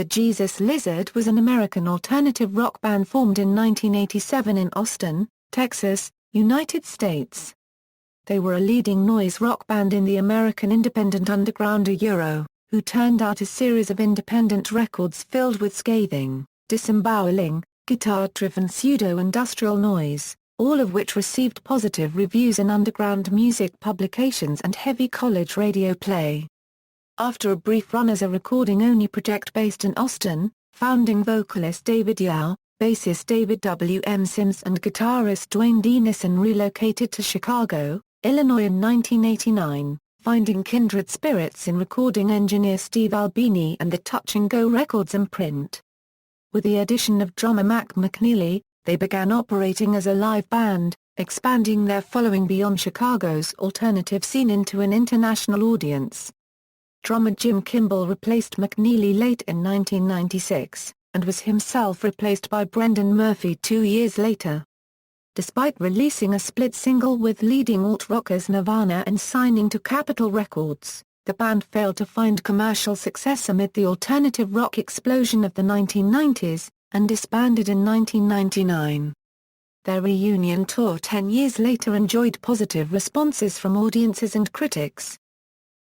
The Jesus Lizard was an American alternative rock band formed in 1987 in Austin, Texas, United States. They were a leading noise rock band in the American independent underground who turned out a series of independent records filled with scathing, disembowelling, guitar-driven pseudo-industrial noise, all of which received positive reviews in underground music publications and heavy college radio play. After a brief run as a recording-only project based in Austin, founding vocalist David Yow, bassist David W. M. Sims and guitarist Duane Denison relocated to Chicago, Illinois in 1989, finding kindred spirits in recording engineer Steve Albini and the Touch and Go Records imprint. With the addition of drummer Mac McNeilly, they began operating as a live band, expanding their following beyond Chicago's alternative scene into an international audience. Drummer Jim Kimball replaced McNeilly late in 1996, and was himself replaced by Brendan Murphy 2 years later. Despite releasing a split single with leading alt-rockers Nirvana and signing to Capitol Records, the band failed to find commercial success amid the alternative rock explosion of the 1990s, and disbanded in 1999. Their reunion tour 10 years later enjoyed positive responses from audiences and critics.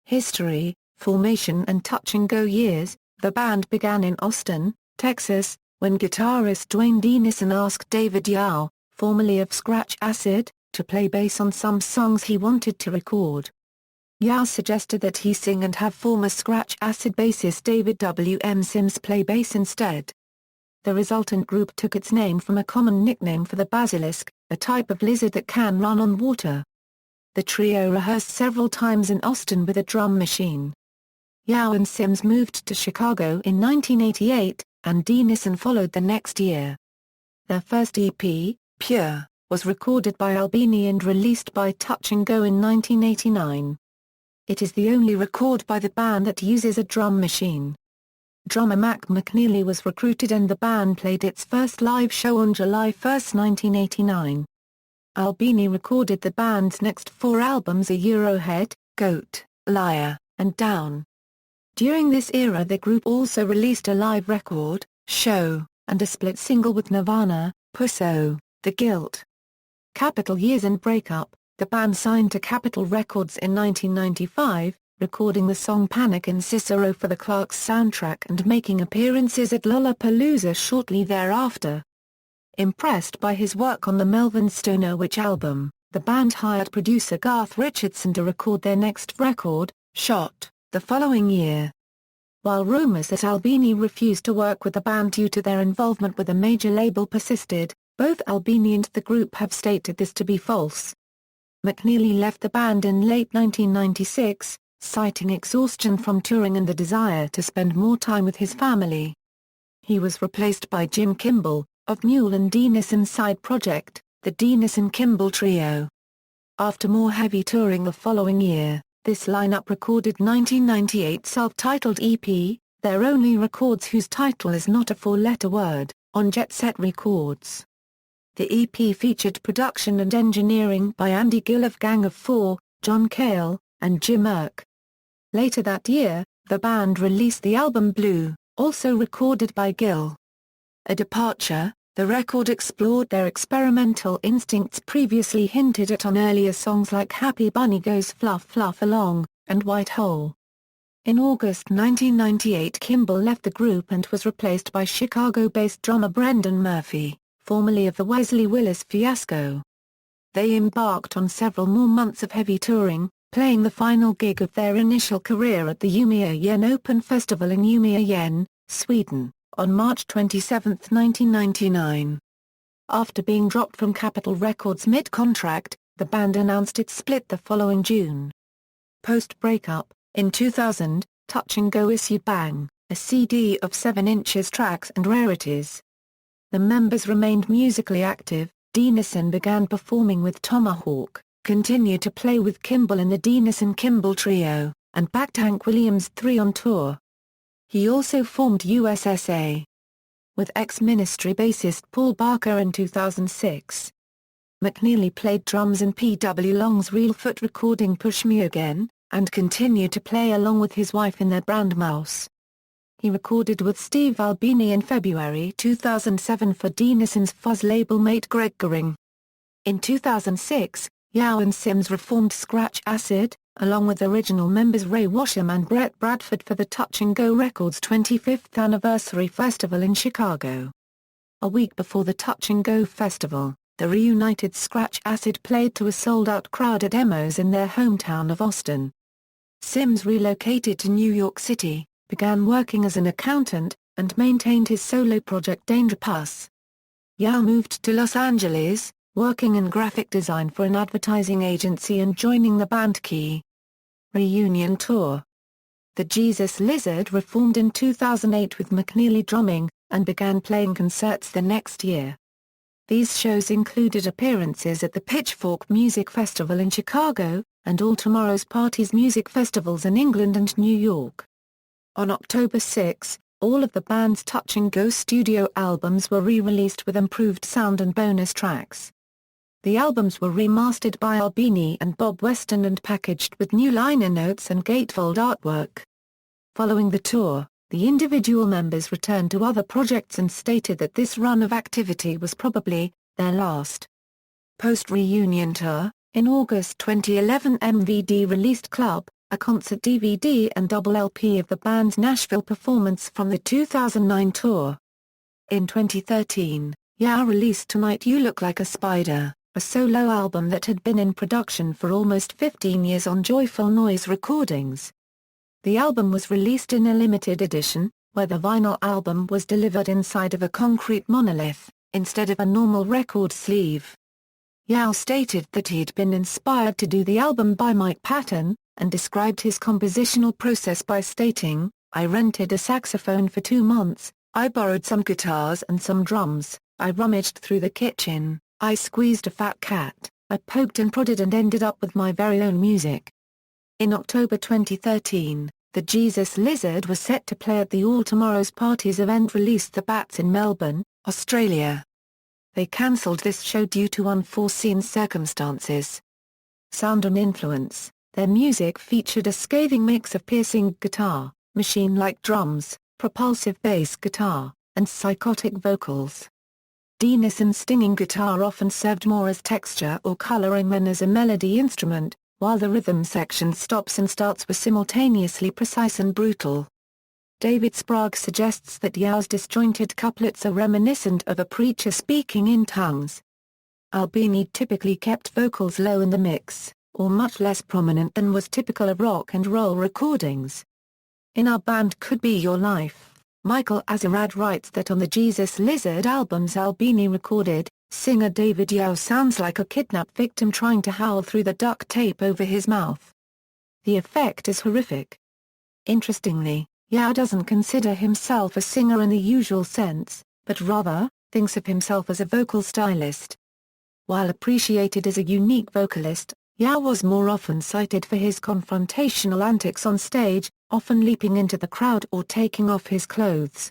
History, formation and touch and go years. The band began in Austin, Texas, when guitarist Duane Denison asked David Yow, formerly of Scratch Acid, to play bass on some songs he wanted to record. Yow suggested that he sing and have former Scratch Acid bassist David W. M. Sims play bass instead. The resultant group took its name from a common nickname for the basilisk, a type of lizard that can run on water. The trio rehearsed several times in Austin with a drum machine. Yow and Sims moved to Chicago in 1988, and Denison followed the next year. Their first EP, Pure, was recorded by Albini and released by Touch and Go in 1989. It is the only record by the band that uses a drum machine. Drummer Mac McNeilly was recruited and the band played its first live show on July 1, 1989. Albini recorded the band's next 4 albums Head, Goat, Liar, and Down. During this era the group also released a live record, Show, and a split single with Nirvana, Pusso, The Guilt. Capitol years and breakup. The band signed to Capitol Records in 1995, recording the song Panic in Cicero for the Clarks soundtrack and making appearances at Lollapalooza shortly thereafter. Impressed by his work on the Melvin Stoner Witch album, the band hired producer Garth Richardson to record their next record, Shot, the following year. While rumors that Albini refused to work with the band due to their involvement with a major label persisted, both Albini and the group have stated this to be false. McNeilly left the band in late 1996, citing exhaustion from touring and the desire to spend more time with his family. He was replaced by Jim Kimball, of Mule and Denison's side project, the Denison-Kimball Trio. After more heavy touring the following year, this lineup recorded 1998 self-titled EP, their only records whose title is not a 4-letter word, on Jet Set Records. The EP featured production and engineering by Andy Gill of Gang of Four, John Cale, and Jim Erk. Later that year, the band released the album Blue, also recorded by Gill. A departure, the record explored their experimental instincts previously hinted at on earlier songs like Happy Bunny Goes Fluff Fluff Along, and White Hole. In August 1998 Kimball left the group and was replaced by Chicago-based drummer Brendan Murphy, formerly of the Wesley Willis Fiasco. They embarked on several more months of heavy touring, playing the final gig of their initial career at the Umeå Yen Open Festival in Umeå Yen, Sweden, on March 27, 1999. After being dropped from Capitol Records mid-contract, the band announced its split the following June. Post-breakup, in 2000, Touch and Go issued Bang, a CD of 7-inch tracks and rarities. The members remained musically active. Denison began performing with Tomahawk, continued to play with Kimball in the Denison-Kimball Trio, and backed Hank Williams III on tour. He also formed USSA with ex-Ministry bassist Paul Barker in 2006. McNeilly played drums in P.W. Long's Reelfoot recording Push Me Again, and continued to play along with his wife in their Brand Mouse. He recorded with Steve Albini in February 2007 for Denison's fuzz label mate Greg Goring. In 2006, Yow and Sims reformed Scratch Acid, along with original members Ray Washam and Brett Bradford for the Touch and Go Records 25th Anniversary Festival in Chicago. A week before the Touch and Go Festival, the reunited Scratch Acid played to a sold-out crowd at Emo's in their hometown of Austin. Sims relocated to New York City, began working as an accountant, and maintained his solo project Danger Puss. Yow moved to Los Angeles, working in graphic design for an advertising agency and joining the band Key. Reunion Tour. The Jesus Lizard reformed in 2008 with McNeilly drumming, and began playing concerts the next year. These shows included appearances at the Pitchfork Music Festival in Chicago, and All Tomorrow's Parties music festivals in England and New York. On October 6, all of the band's Touch and Go studio albums were re-released with improved sound and bonus tracks. The albums were remastered by Albini and Bob Weston and packaged with new liner notes and gatefold artwork. Following the tour, the individual members returned to other projects and stated that this run of activity was probably their last. Post-reunion tour, in August 2011 MVD released Club, a concert DVD and double LP of the band's Nashville performance from the 2009 tour. In 2013, Yow released Tonight You Look Like a Spider, a solo album that had been in production for almost 15 years on Joyful Noise Recordings. The album was released in a limited edition, where the vinyl album was delivered inside of a concrete monolith, instead of a normal record sleeve. Yow stated that he'd been inspired to do the album by Mike Patton, and described his compositional process by stating, "I rented a saxophone for 2 months, I borrowed some guitars and some drums, I rummaged through the kitchen, I squeezed a fat cat, I poked and prodded and ended up with my very own music." In October 2013, the Jesus Lizard was set to play at the All Tomorrow's Parties event released The Bats in Melbourne, Australia. They cancelled this show due to unforeseen circumstances. Sound and influence. Their music featured a scathing mix of piercing guitar, machine-like drums, propulsive bass guitar, and psychotic vocals. Denison's stinging guitar often served more as texture or coloring than as a melody instrument, while the rhythm section stops and starts were simultaneously precise and brutal. David Sprague suggests that Yow's disjointed couplets are reminiscent of a preacher speaking in tongues. Albini typically kept vocals low in the mix, or much less prominent than was typical of rock and roll recordings. In Our Band Could Be Your Life, Michael Azerrad writes that on the Jesus Lizard albums Albini recorded, singer David Yow sounds like a kidnapped victim trying to howl through the duct tape over his mouth. The effect is horrific. Interestingly, Yow doesn't consider himself a singer in the usual sense, but rather, thinks of himself as a vocal stylist. While appreciated as a unique vocalist, Yow was more often cited for his confrontational antics on stage, often leaping into the crowd or taking off his clothes.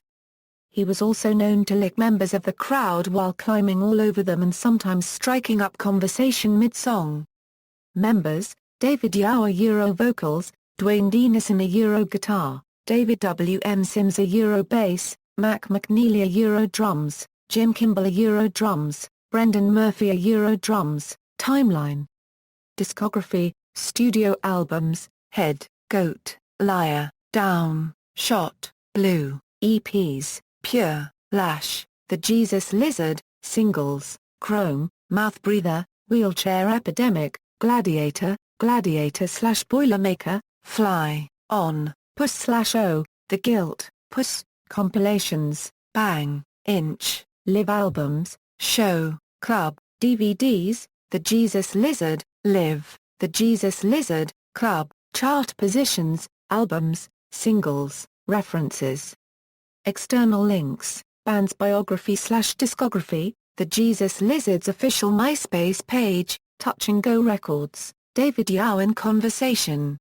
He was also known to lick members of the crowd while climbing all over them and sometimes striking up conversation mid-song. Members: David Yow Euro vocals, Duane Denison Euro guitar, David W. M. Sims Euro bass, Mac McNeilly Euro drums, Jim Kimball Euro drums, Brendan Murphy Euro drums. Timeline. Discography: studio albums, Head, Goat, Liar, Down, Shot, Blue, EPs, Pure, Lash, The Jesus Lizard, Singles, Chrome, Mouth Breather, Wheelchair Epidemic, Gladiator, Gladiator/Boilermaker, Fly, On, Puss/O, The Guilt, Puss, Compilations, Bang, Inch, Live albums, Show, Club, DVDs, The Jesus Lizard, Live, The Jesus Lizard, Club, Chart positions, albums, singles, references. External links, band's biography/discography, The Jesus Lizard's official MySpace page, Touch and Go Records, David Yow in Conversation.